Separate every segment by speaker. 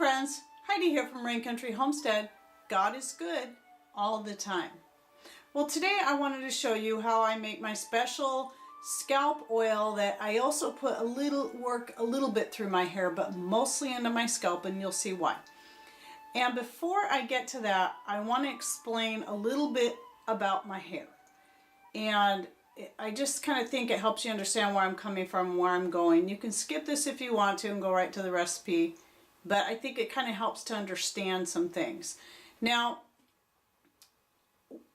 Speaker 1: friends, Heidi here from Rain Country Homestead. God is good all the time. Well, today I wanted to show you how I make my special scalp oil that I also put a little bit through my hair, but mostly into my scalp, and you'll see why. And before I get to that, I want to explain a little bit about my hair. And I just kind of think it helps you understand where I'm coming from, where I'm going. You can skip this if you want to and go right to the recipe, but I think it kind of helps to understand some things. Now,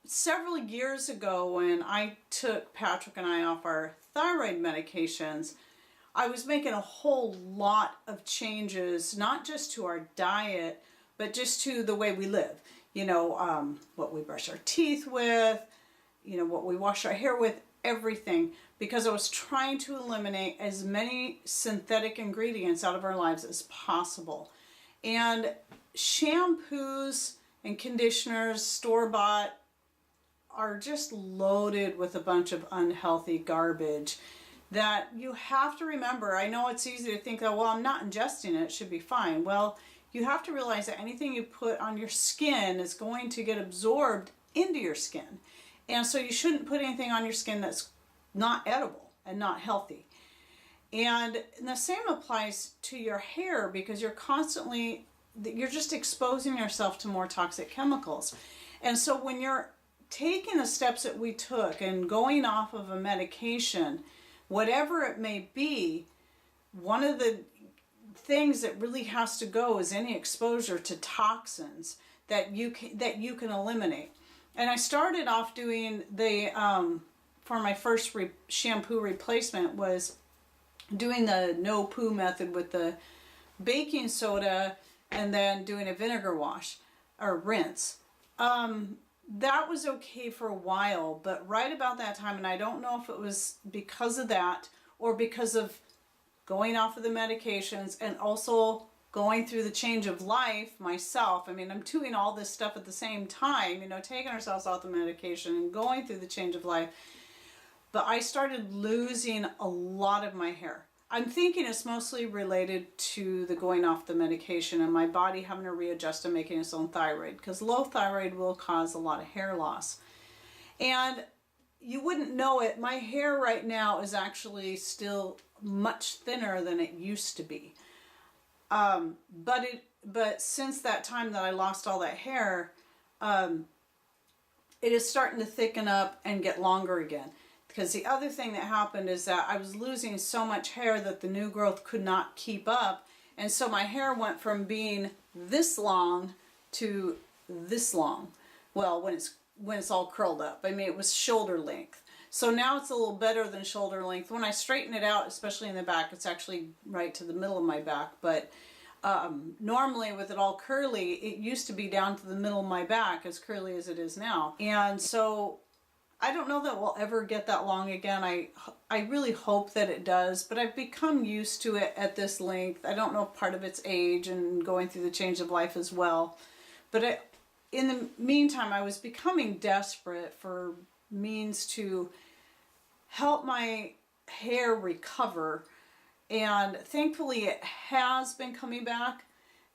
Speaker 1: several years ago when I took Patrick and I off our thyroid medications, I was making a whole lot of changes, not just to our diet, but just to the way we live. You know, what we brush our teeth with, you know, what we wash our hair with, everything, because I was trying to eliminate as many synthetic ingredients out of our lives as possible. And shampoos and conditioners, store-bought, are just loaded with a bunch of unhealthy garbage that you have to remember. I know it's easy to think, oh, well, I'm not ingesting it, it should be fine. Well, you have to realize that anything you put on your skin is going to get absorbed into your skin. And so you shouldn't put anything on your skin that's not edible and not healthy. And the same applies to your hair, because you're just exposing yourself to more toxic chemicals. And so when you're taking the steps that we took and going off of a medication, whatever it may be, one of the things that really has to go is any exposure to toxins that you can eliminate. And I started off doing the for my first shampoo replacement was doing the no poo method with the baking soda and then doing a vinegar wash or rinse. That was okay for a while, but right about that time, and I don't know if it was because of that or because of going off of the medications and also going through the change of life myself. I mean, I'm doing all this stuff at the same time, you know, taking ourselves off the medication and going through the change of life. But I started losing a lot of my hair. I'm thinking it's mostly related to the going off the medication and my body having to readjust and making its own thyroid, because low thyroid will cause a lot of hair loss. And you wouldn't know it, my hair right now is actually still much thinner than it used to be. But since that time that I lost all that hair, it is starting to thicken up and get longer again. Because the other thing that happened is that I was losing so much hair that the new growth could not keep up. And so my hair went from being this long to this long. Well, when it's all curled up. I mean, it was shoulder length. So now it's a little better than shoulder length. When I straighten it out, especially in the back, it's actually right to the middle of my back. But normally with it all curly, it used to be down to the middle of my back, as curly as it is now. And so I don't know that we'll ever get that long again. I really hope that it does, but I've become used to it at this length. I don't know if part of it's age and going through the change of life as well. But in the meantime, I was becoming desperate for means to help my hair recover, and thankfully it has been coming back,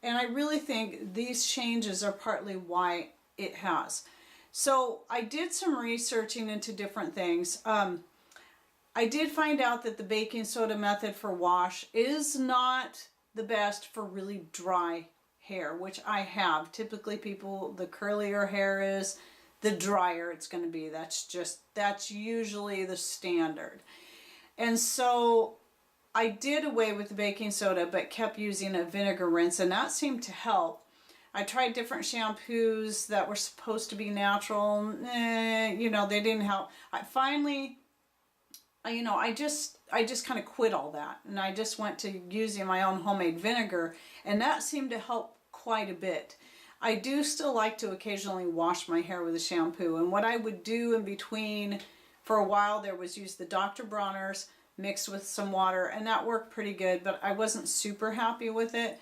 Speaker 1: and I really think these changes are partly why it has. So I did some researching into different things. I did find out that the baking soda method for wash is not the best for really dry hair, which I have. Typically people, the curlier hair is, the drier it's going to be. That's usually the standard. And so I did away with the baking soda, but kept using a vinegar rinse, and that seemed to help. I tried different shampoos that were supposed to be natural. You know, they didn't help. I just kind of quit all that, and I just went to using my own homemade vinegar, and that seemed to help quite a bit. I do still like to occasionally wash my hair with a shampoo, and what I would do in between for a while there was use the Dr. Bronner's mixed with some water, and that worked pretty good, but I wasn't super happy with it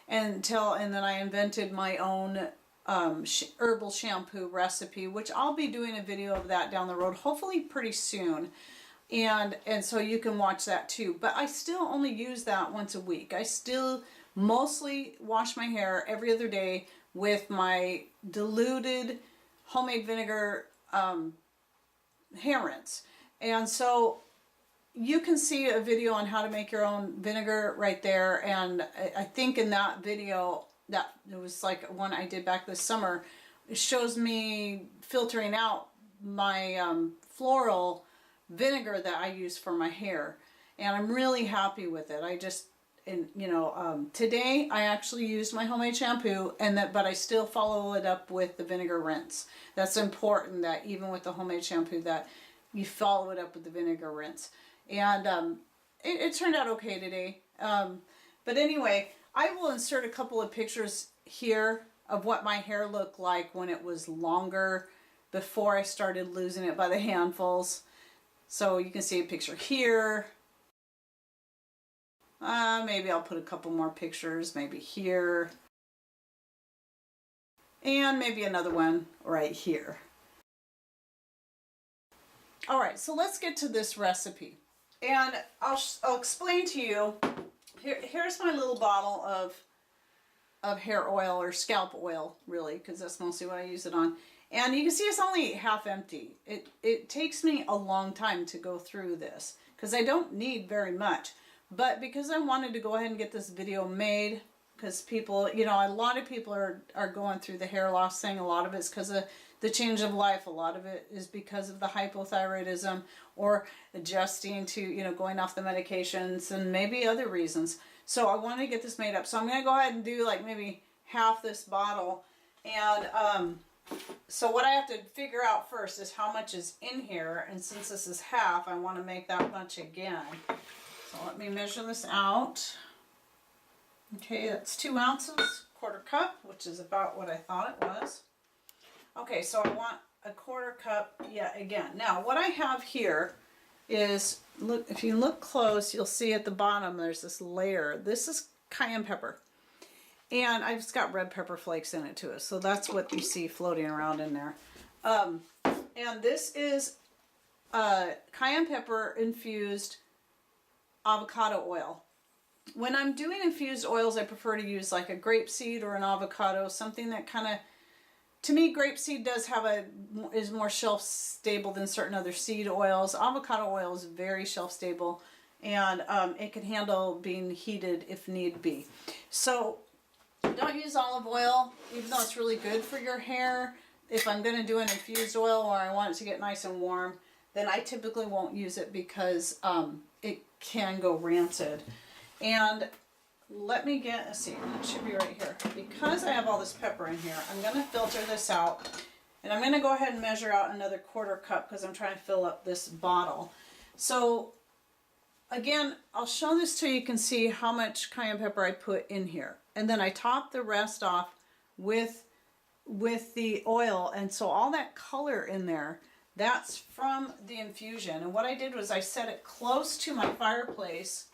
Speaker 1: and then I invented my own herbal shampoo recipe, which I'll be doing a video of that down the road, hopefully pretty soon. And so you can watch that too. But I still only use that once a week. I still mostly wash my hair every other day with my diluted homemade vinegar hair rinse. And so you can see a video on how to make your own vinegar right there. And I think in that video, that it was like one I did back this summer, it shows me filtering out my floral vinegar that I use for my hair. And I'm really happy with it. Today I actually used my homemade shampoo, but I still follow it up with the vinegar rinse. That's important, that even with the homemade shampoo that you follow it up with the vinegar rinse. And it turned out okay today. But anyway, I will insert a couple of pictures here of what my hair looked like when it was longer, before I started losing it by the handfuls. So you can see a picture here. Maybe I'll put a couple more pictures, maybe here. And maybe another one right here. All right, so let's get to this recipe. And I'll explain to you, here's my little bottle of hair oil, or scalp oil, really, because that's mostly what I use it on. And you can see it's only half empty. It takes me a long time to go through this, because I don't need very much. But because I wanted to go ahead and get this video made, because people, a lot of people are going through the hair loss thing. A lot of it's because of the change of life. A lot of it is because of the hypothyroidism, or adjusting to, going off the medications, and maybe other reasons. So I wanted to get this made up. So I'm going to go ahead and do like maybe half this bottle. And so what I have to figure out first is how much is in here. And since this is half, I want to make that much again. So let me measure this out. Okay, that's 2 ounces, quarter cup, which is about what I thought it was. Okay, so I want a quarter cup yet again. Now, what I have here is, look, if you look close, you'll see at the bottom there's this layer. This is cayenne pepper. And I've just got red pepper flakes in it too. So that's what you see floating around in there. And this is cayenne pepper infused avocado oil. When I'm doing infused oils, I prefer to use like a grapeseed or an avocado, something that kind of, to me, grapeseed is more shelf stable than certain other seed oils. Avocado oil is very shelf stable, and it can handle being heated if need be. So don't use olive oil, even though it's really good for your hair. If I'm going to do an infused oil or I want it to get nice and warm, then I typically won't use it, because it can go rancid. And let me let's see, it should be right here. Because I have all this pepper in here, I'm going to filter this out. And I'm going to go ahead and measure out another quarter cup, because I'm trying to fill up this bottle. So again, I'll show this so you can see how much cayenne pepper I put in here. And then I top the rest off with the oil. And so all that color in there, that's from the infusion. And what I did was I set it close to my fireplace,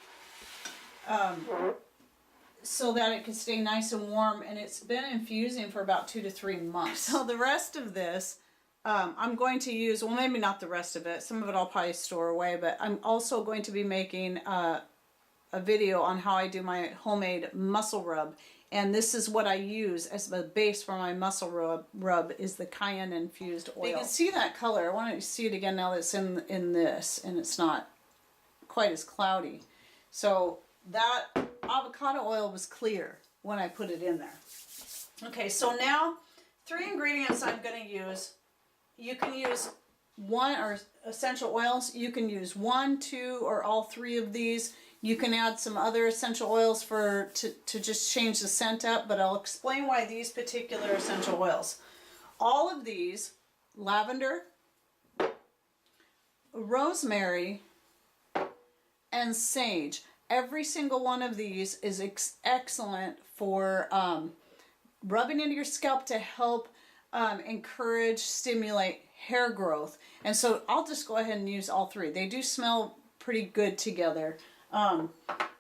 Speaker 1: so that it could stay nice and warm, and it's been infusing for about 2 to 3 months. So the rest of this, I'm going to use, well, maybe not the rest of it, some of it I'll probably store away, but I'm also going to be making a video on how I do my homemade muscle rub. And this is what I use as the base for my muscle rub is the cayenne infused oil. You can see that color. I want to see it again now that it's in this, and it's not quite as cloudy. So that avocado oil was clear when I put it in there. Okay, so now 3 ingredients I'm going to use. You can use one, or essential oils. You can use 1, 2, or all 3 of these. You can add some other essential oils to just change the scent up, but I'll explain why these particular essential oils. All of these, lavender, rosemary, and sage. Every single one of these is excellent for rubbing into your scalp to help encourage, stimulate hair growth. And so I'll just go ahead and use all 3. They do smell pretty good together. And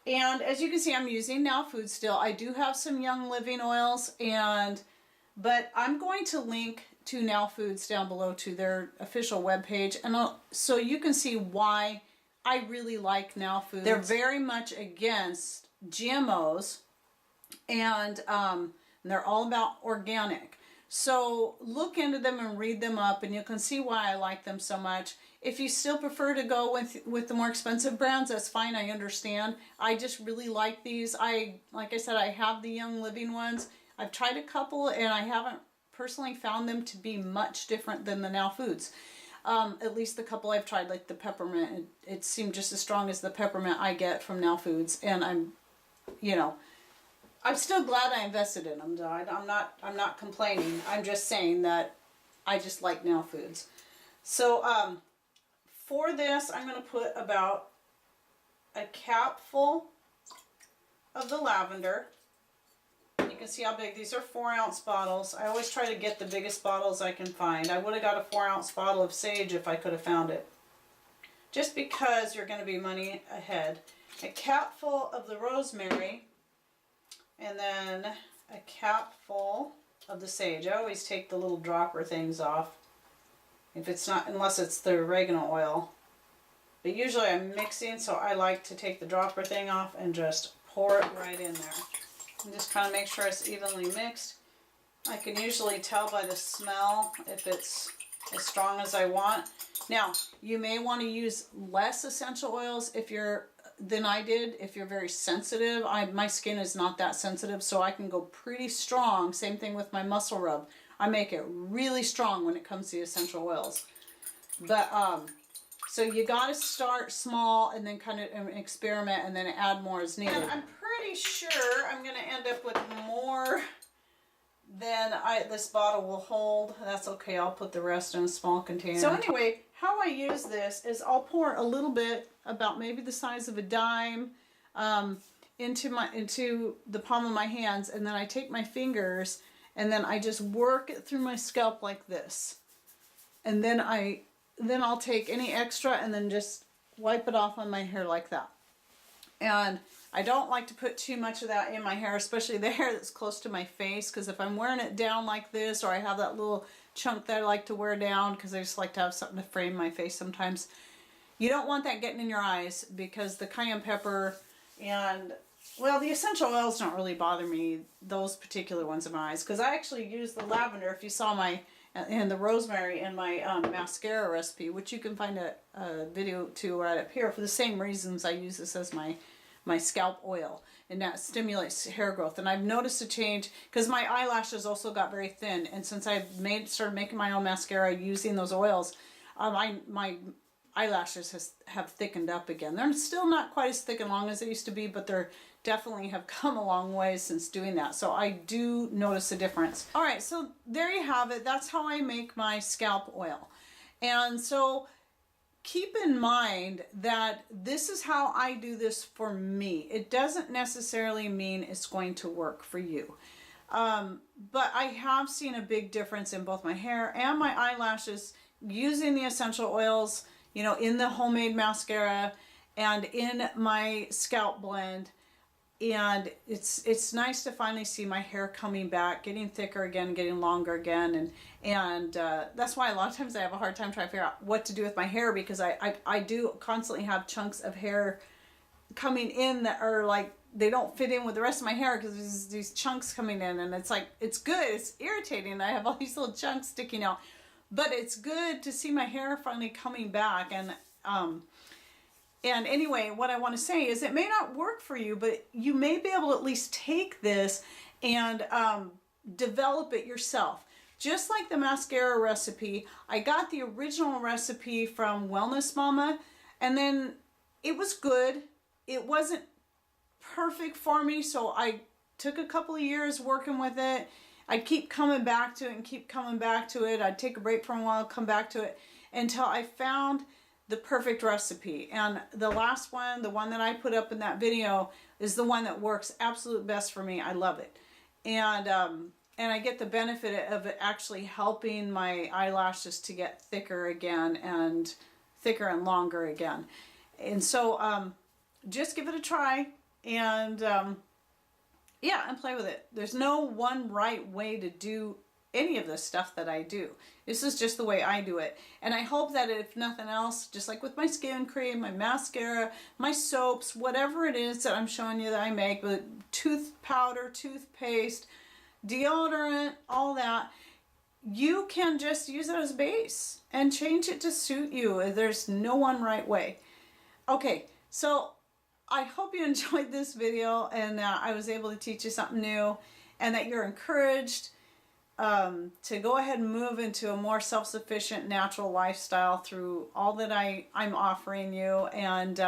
Speaker 1: as you can see, I'm using Now Food still. I do have some Young Living oils, but I'm going to link to Now Foods down below to their official webpage, and so you can see why I really like Now Foods. They're very much against GMOs, and they're all about organic. So look into them and read them up, and you can see why I like them so much. If you still prefer to go with the more expensive brands, that's fine. I understand. I just really like these. Like I said, I have the Young Living ones. I've tried a couple, and I haven't personally found them to be much different than the Now Foods. At least the couple I've tried, like the peppermint, it seemed just as strong as the peppermint I get from Now Foods, and I'm still glad I invested in them. I'm not complaining. I'm just saying that I just like Now Foods. So for this, I'm going to put about a capful of the lavender. You can see how big these are. 4-ounce bottles. I always try to get the biggest bottles I can find. I would have got a 4-ounce bottle of sage if I could have found it, just because you're going to be money ahead. A capful of the rosemary, and then a capful of the sage. I always take the little dropper things off, if it's not, unless it's the oregano oil. But usually I'm mixing, so I like to take the dropper thing off and just pour it right in there. And just kind of make sure it's evenly mixed. I can usually tell by the smell if it's as strong as I want. Now, you may want to use less essential oils than I did if you're very sensitive. My skin is not that sensitive, so I can go pretty strong. Same thing with my muscle rub. I make it really strong when it comes to essential oils. But so you got to start small and then kind of experiment and then add more as needed. And I'm pretty sure I'm going to end up with more than this bottle will hold. That's okay. I'll put the rest in a small container. So anyway, how I use this is I'll pour a little bit, about maybe the size of a dime, into the palm of my hands, and then I take my fingers and then I just work it through my scalp like this. And then I'll take any extra and then just wipe it off on my hair like that. And I don't like to put too much of that in my hair, especially the hair that's close to my face, because if I'm wearing it down like this, or I have that little chunk that I like to wear down because I just like to have something to frame my face sometimes, you don't want that getting in your eyes, because the cayenne pepper and, well, the essential oils don't really bother me, those particular ones in my eyes, because I actually use the lavender, if you saw and the rosemary in my mascara recipe, which you can find a video to right up here, for the same reasons I use this as my scalp oil, and that stimulates hair growth. And I've noticed a change because my eyelashes also got very thin, and since I've started making my own mascara using those oils, my eyelashes have thickened up again. They're still not quite as thick and long as they used to be, but they're definitely have come a long way since doing that. So I do notice a difference. All right, so there you have it. That's how I make my scalp oil. And so keep in mind that this is how I do this for me. It doesn't necessarily mean it's going to work for you. But I have seen a big difference in both my hair and my eyelashes using the essential oils, in the homemade mascara and in my scalp blend. And it's nice to finally see my hair coming back, getting thicker again, getting longer again, and that's why a lot of times I have a hard time trying to figure out what to do with my hair, because I do constantly have chunks of hair coming in that are like, they don't fit in with the rest of my hair because there's these chunks coming in, and it's like, it's good, it's irritating, I have all these little chunks sticking out, but it's good to see my hair finally coming back. And anyway, what I want to say is it may not work for you, but you may be able to at least take this and develop it yourself. Just like the mascara recipe, I got the original recipe from Wellness Mama, and then it was good. It wasn't perfect for me, so I took a couple of years working with it. I'd keep coming back to it and keep coming back to it. I'd take a break for a while, come back to it, until I found the perfect recipe. And the last one, the one that I put up in that video, is the one that works absolute best for me. I love it. And I get the benefit of it actually helping my eyelashes to get thicker again, and thicker and longer again. And so just give it a try, and and play with it. There's no one right way to do any of the stuff that I do. This is just the way I do it. And I hope that if nothing else, just like with my skin cream, my mascara, my soaps, whatever it is that I'm showing you that I make, with tooth powder, toothpaste, deodorant, all that, you can just use it as a base and change it to suit you. There's no one right way. Okay, so I hope you enjoyed this video and I was able to teach you something new, and that you're encouraged to go ahead and move into a more self-sufficient, natural lifestyle through all that I'm offering you. And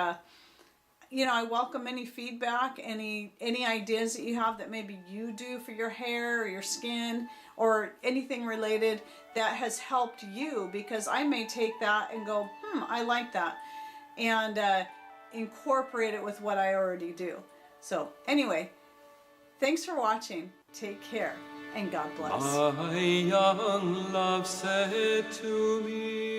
Speaker 1: you know, I welcome any feedback, any ideas that you have that maybe you do for your hair or your skin or anything related that has helped you, because I may take that and go, I like that, and incorporate it with what I already do. So anyway, thanks for watching. Take care and God bless.
Speaker 2: My young love said to me,